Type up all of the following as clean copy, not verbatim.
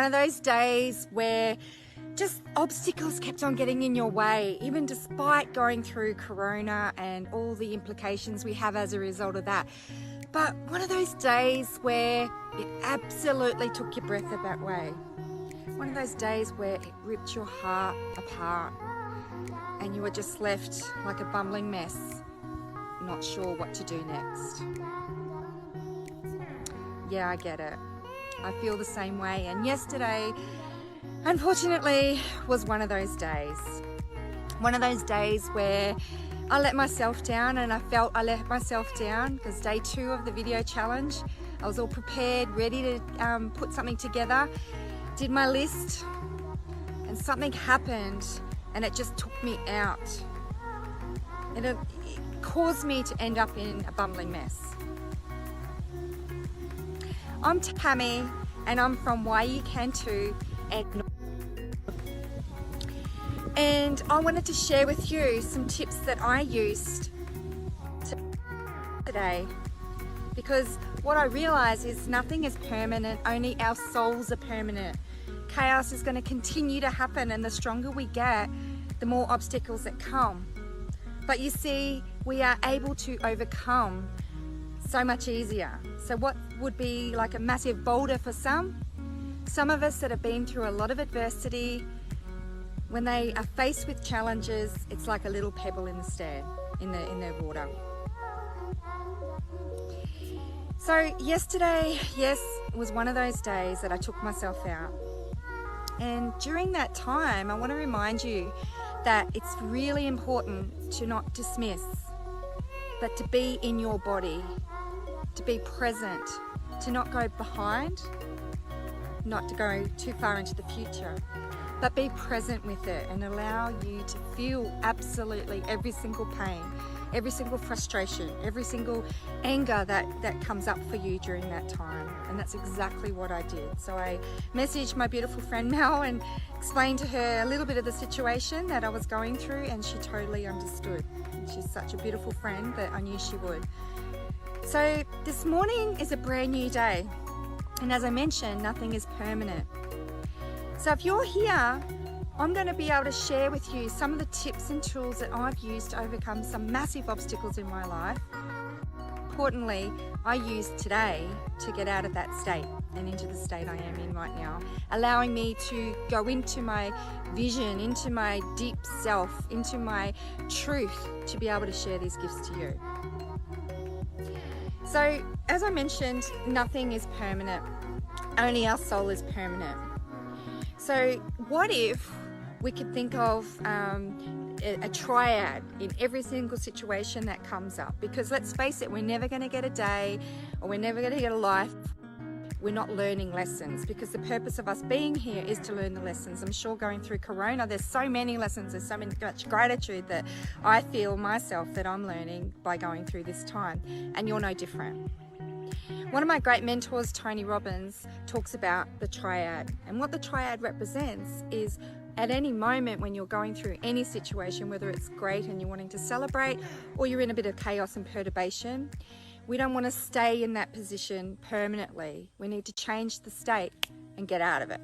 of those days where just obstacles kept on getting in your way, even despite going through Corona and all the implications we have as a result of that. But one of those days where it absolutely took your breath away. One of those days where it ripped your heart apart and you were just left like a bumbling mess, not sure what to do next. Yeah, I get it. I feel the same way, and yesterday, unfortunately, was one of those days. One of those days where I let myself down, and I felt I let myself down because day 2 of the video challenge, I was all prepared, ready to put something together, did my list, and something happened and it just took me out. And it caused me to end up in a bumbling mess. I'm Tammy, and I'm from Why You Can Too, and I wanted to share with you some tips that I used today, because what I realize is nothing is permanent, only our souls are permanent. Chaos is going to continue to happen, and the stronger we get, the more obstacles that come. But you see, we are able to overcome so much easier. So what would be like a massive boulder for some of us that have been through a lot of adversity, when they are faced with challenges, it's like a little pebble in the sand, in their water. So yesterday, yes, was one of those days that I took myself out. And during that time, I want to remind you that it's really important to not dismiss, but to be in your body, to be present, to not go behind, not to go too far into the future, but be present with it and allow you to feel absolutely every single pain, every single frustration, every single anger that comes up for you during that time. And that's exactly what I did. So I messaged my beautiful friend Mel and explained to her a little bit of the situation that I was going through, and she totally understood. And she's such a beautiful friend that I knew she would. So this morning is a brand new day. And as I mentioned, nothing is permanent. So if you're here, I'm going to be able to share with you some of the tips and tools that I've used to overcome some massive obstacles in my life. Importantly, I used today to get out of that state and into the state I am in right now, allowing me to go into my vision, into my deep self, into my truth, to be able to share these gifts to you. So, as I mentioned, nothing is permanent. Only our soul is permanent. So what if we could think of a triad in every single situation that comes up? Because let's face it, we're never going to get a day, or we're never going to get a life we're not learning lessons, because the purpose of us being here is to learn the lessons. I'm sure going through Corona, there's so many lessons, there's so much gratitude that I feel myself that I'm learning by going through this time, and you're no different. One of my great mentors, Tony Robbins, talks about the triad, and what the triad represents is at any moment when you're going through any situation, whether it's great and you're wanting to celebrate, or you're in a bit of chaos and perturbation, we don't want to stay in that position permanently. We need to change the state and get out of it,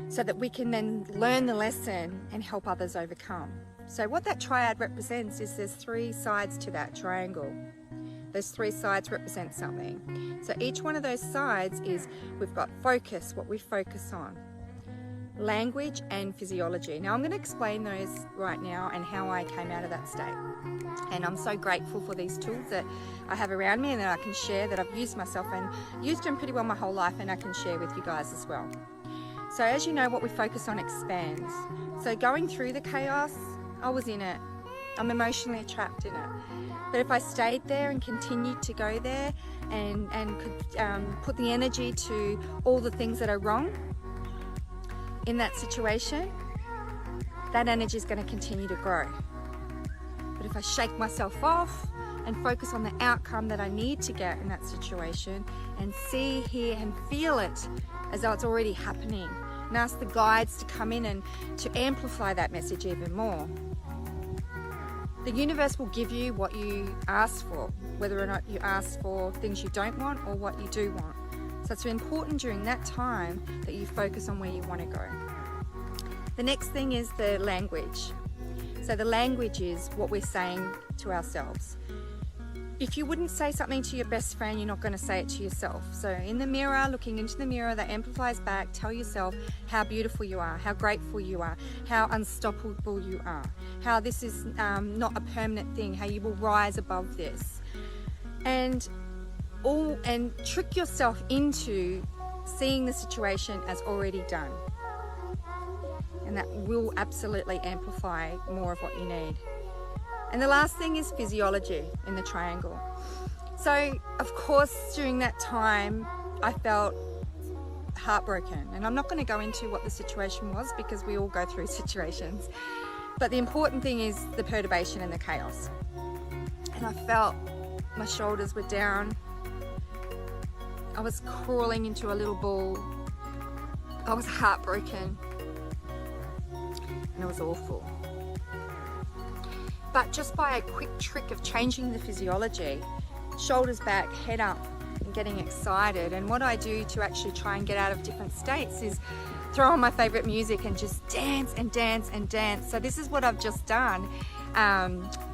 so that we can then learn the lesson and help others overcome. So what that triad represents is there's 3 sides to that triangle. Those 3 sides represent something. So each one of those sides is, we've got focus, what we focus on, language and physiology. Now I'm going to explain those right now and how I came out of that state. And I'm so grateful for these tools that I have around me and that I can share, that I've used myself and used them pretty well my whole life, and I can share with you guys as well. So as you know, what we focus on expands. So going through the chaos, I was in it. I'm emotionally trapped in it. But if I stayed there and continued to go there and could put the energy to all the things that are wrong in that situation, that energy is going to continue to grow. But if I shake myself off and focus on the outcome that I need to get in that situation, and see, hear and feel it as though it's already happening, and ask the guides to come in and to amplify that message even more, the universe will give you what you ask for, whether or not you ask for things you don't want or what you do want. So it's important during that time that you focus on where you want to go. The next thing is the language. So the language is what we're saying to ourselves. If you wouldn't say something to your best friend, you're not going to say it to yourself. So in the mirror, looking into the mirror, that amplifies back, tell yourself how beautiful you are, how grateful you are, how unstoppable you are, how this is not a permanent thing, how you will rise above this. And trick yourself into seeing the situation as already done. And that will absolutely amplify more of what you need. And the last thing is physiology in the triangle. So of course during that time I felt heartbroken, and I'm not going to go into what the situation was because we all go through situations, but the important thing is the perturbation and the chaos. And I felt my shoulders were down, I was crawling into a little ball, I was heartbroken, and it was awful. But just by a quick trick of changing the physiology, shoulders back, head up, and getting excited. And what I do to actually try and get out of different states is throw on my favorite music and just dance and dance and dance. So this is what I've just done.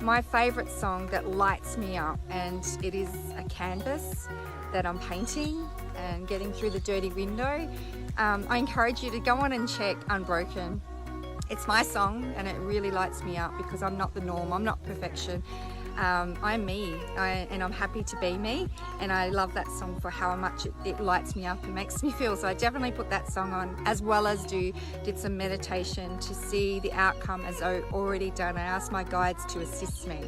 My favorite song that lights me up, and it is a canvas that I'm painting and getting through the dirty window. I encourage you to go on and check Unbroken. It's my song and it really lights me up because I'm not the norm, I'm not perfection. I'm me, and I'm happy to be me, and I love that song for how much it lights me up and makes me feel. So I definitely put that song on, as well as did some meditation to see the outcome as already done. I asked my guides to assist me.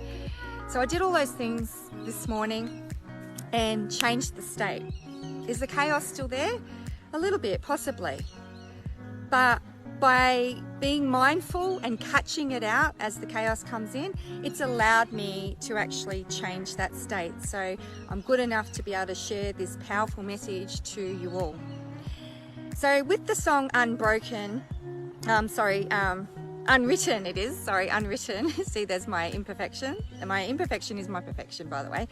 So I did all those things this morning and changed the state. Is the chaos still there? A little bit, possibly. But by being mindful and catching it out as the chaos comes in, it's allowed me to actually change that state. So I'm good enough to be able to share this powerful message to you all. So with the song Unbroken, Unwritten it is, Unwritten. See, there's my imperfection. And my imperfection is my perfection, by the way.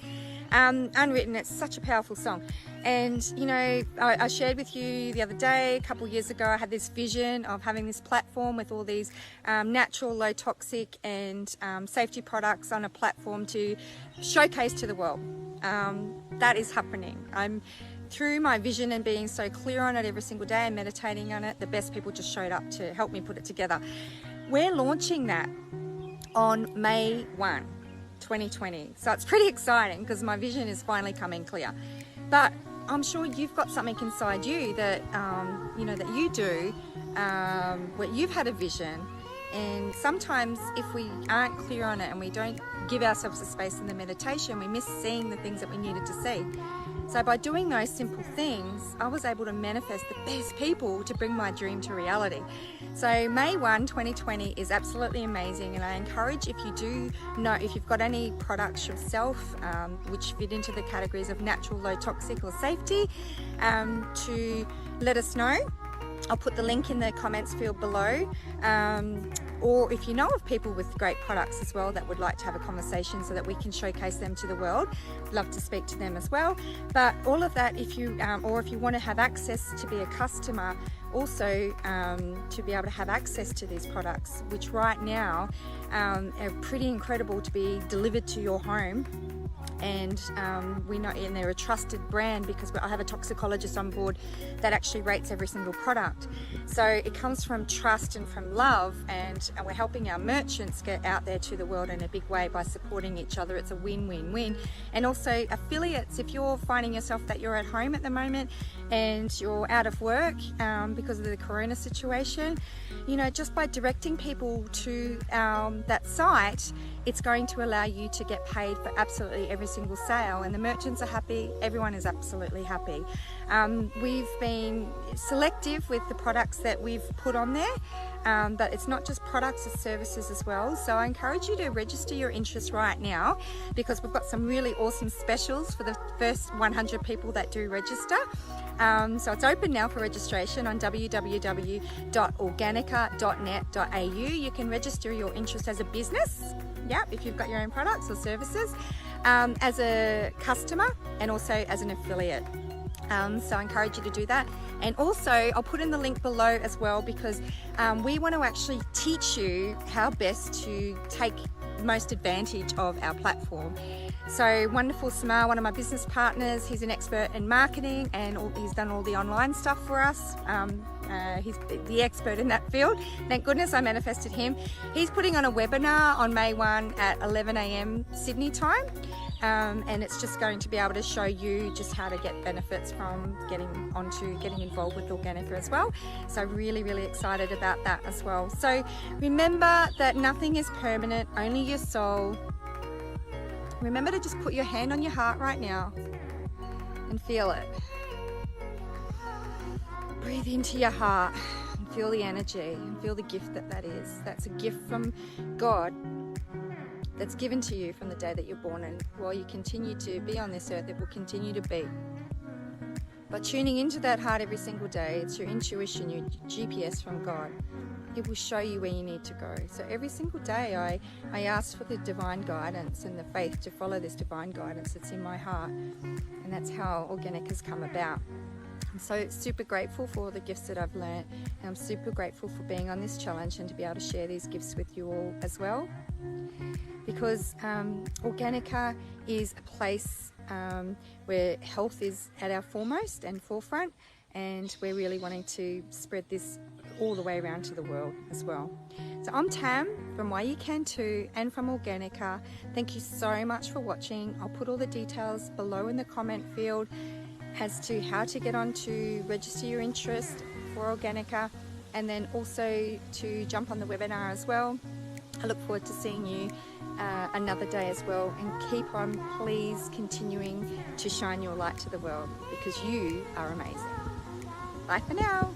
Unwritten, it's such a powerful song. And you know, I shared with you the other day, a couple years ago, I had this vision of having this platform with all these natural, low toxic and safety products on a platform to showcase to the world. That is happening. Through my vision and being so clear on it every single day and meditating on it, the best people just showed up to help me put it together. We're launching that on May 1, 2020. So it's pretty exciting because my vision is finally coming clear. But I'm sure you've got something inside you that, that you do, where you've had a vision. And sometimes if we aren't clear on it and we don't give ourselves the space in the meditation, we miss seeing the things that we needed to see. So by doing those simple things, I was able to manifest the best people to bring my dream to reality. So May 1, 2020 is absolutely amazing, and I encourage, if you do know, if you've got any products yourself which fit into the categories of natural, low toxic or safety, to let us know. I'll put the link in the comments field below. Or if you know of people with great products as well that would like to have a conversation so that we can showcase them to the world, I'd love to speak to them as well. But all of that, if you want to have access to be a customer, also to be able to have access to these products, which right now are pretty incredible to be delivered to your home. And we know, and they're a trusted brand because I have a toxicologist on board that actually rates every single product. So it comes from trust and from love, and we're helping our merchants get out there to the world in a big way by supporting each other. It's a win-win-win. And also affiliates, if you're finding yourself that you're at home at the moment and you're out of work because of the corona situation, just by directing people to that site, it's going to allow you to get paid for absolutely every single sale, and the merchants are happy, everyone is absolutely happy. We've been selective with the products that we've put on there, but it's not just products, it's services as well. So I encourage you to register your interest right now, because we've got some really awesome specials for the first 100 people that do register. So it's open now for registration on www.organica.net.au. You can register your interest as a business, if you've got your own products or services, as a customer, and also as an affiliate. So I encourage you to do that. And also I'll put in the link below as well, because we want to actually teach you how best to take most advantage of our platform. So wonderful Samar, one of my business partners, he's an expert in marketing and he's done all the online stuff for us. He's the expert in that field. Thank goodness I manifested him. He's putting on a webinar on May 1 at 11 AM Sydney time. And it's just going to be able to show you just how to get benefits from getting involved with Organica as well. So really, really excited about that as well. So remember that nothing is permanent, only your soul. Remember to just put your hand on your heart right now and feel it. Breathe into your heart and feel the energy and feel the gift that is. That's a gift from God that's given to you from the day that you're born, and while you continue to be on this earth, it will continue to be. But tuning into that heart every single day, it's your intuition, your GPS from God. It will show you where you need to go. So every single day I ask for the divine guidance and the faith to follow this divine guidance that's in my heart. And that's how Organic has come about. I'm so super grateful for all the gifts that I've learned, and I'm super grateful for being on this challenge and to be able to share these gifts with you all as well. Because Organica is a place where health is at our foremost and forefront, and we're really wanting to spread this all the way around to the world as well. So I'm Tam from Why You Can Too and from Organica. Thank you so much for watching. I'll put all the details below in the comment field as to how to get on to register your interest for Organica, and then also to jump on the webinar as well. I look forward to seeing you another day as well, and keep on please continuing to shine your light to the world, because you are amazing. Bye for now.